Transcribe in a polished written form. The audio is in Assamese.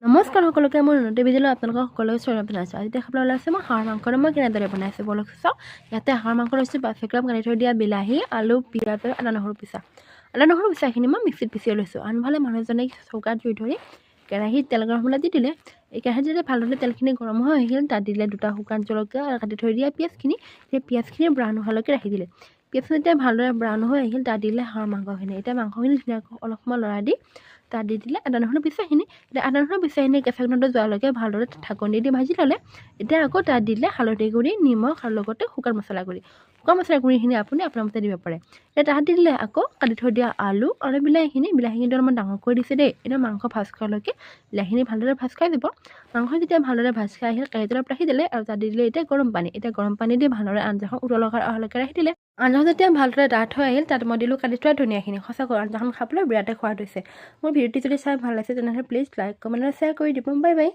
নমস্কাৰ সকলোকে মোৰ নতুন ভিডিঅ'লৈ আপোনালোকক সকলোকে স্বাগতম জনাইছোঁ। আজি দেখাবলৈ ওলাইছে মই হাঁহৰ মাংসটো মই কেনেদৰে বনাইছোঁ বলক চাওঁ। ইয়াতে হাঁহৰ মাংস লৈছোঁ 5 গ্ৰাম কাটি থৈ দিয়া বিলাহী, আলু, পিঁয়াজ আৰু আদা নহৰু পিছাখিনি মই মিক্সিত পিচি লৈছোঁ। আনফালে মানুহজনে চৌকাত জুই ধৰি কেৰাহীত তেল গৰম হ'বলৈ দি দিলে। এই কেৰাহীত যেতিয়া ভালদৰে তেলখিনি গৰম হৈ আহিল তাত দিলে 2টা শুকান জলকীয়া আৰু কাটি থৈ দিয়া পিঁয়াজখিনি। সেই পিঁয়াজখিনি ব্ৰাউন হোৱালৈকে ৰাখি দিলে। পিঁয়াজখিনি যেতিয়া ভালদৰে ব্ৰাউন হৈ আহিল তাত দিলে হাঁহৰ মাংসখিনি। এতিয়া মাংসখিনি ধুনীয়াকৈ অলপ সময় লৰাই দি তাত দি দিলে আদা নহৰু পিছাখিনি। এতিয়া আদা নহৰু পিছাখিনি কেঁচা গোন্ধটো যোৱালৈকে ভালদৰে ঢাকনি দি ভাজি ল'লে। এতিয়া আকৌ তাত দিলে হালধি গুড়ি, নিমখ আৰু লগতে শুকান মছলা গুড়িখিনি আপুনি আপোনাৰ মতে দিব পাৰে। এতিয়া তাত দি দিলে আকৌ কাটি থৈ দিয়া আলু আৰু বিলাহীখিনি অলপমান ডাঙৰ কৰি দিছে দেই। এতিয়া মাংস ভাজ খোৱালৈকে বিলাহীখিনি ভালদৰে ভাজ খাই দিব। মাংস যেতিয়া ভালদৰে ভাজ খাই আহিল কেৰাহীত অলপ ৰাখি দিলে আৰু তাত দি দিলে এতিয়া গৰম পানী। এতিয়া গৰম পানী দি ভালদৰে আঞ্জাখন উতলকাৰ অহালৈকে ৰাখি দিলে। আঞ্জাখন যেতিয়া ভালদৰে ডাঠ হৈ আহিল তাত মই দিলোঁ কাটি থোৱা ধনিয়াখিনি। সঁচাকৈ আঞ্জাখন খাবলৈ বিৰাটেই সোৱাদ হৈছে। মোৰ ভিডিঅ'টি যদি চাই ভাল লাগিছে তেনেহ'লে প্লিজ লাইক, কমেণ্ট আৰু শ্বেয়াৰ কৰি দিব। Bye bye.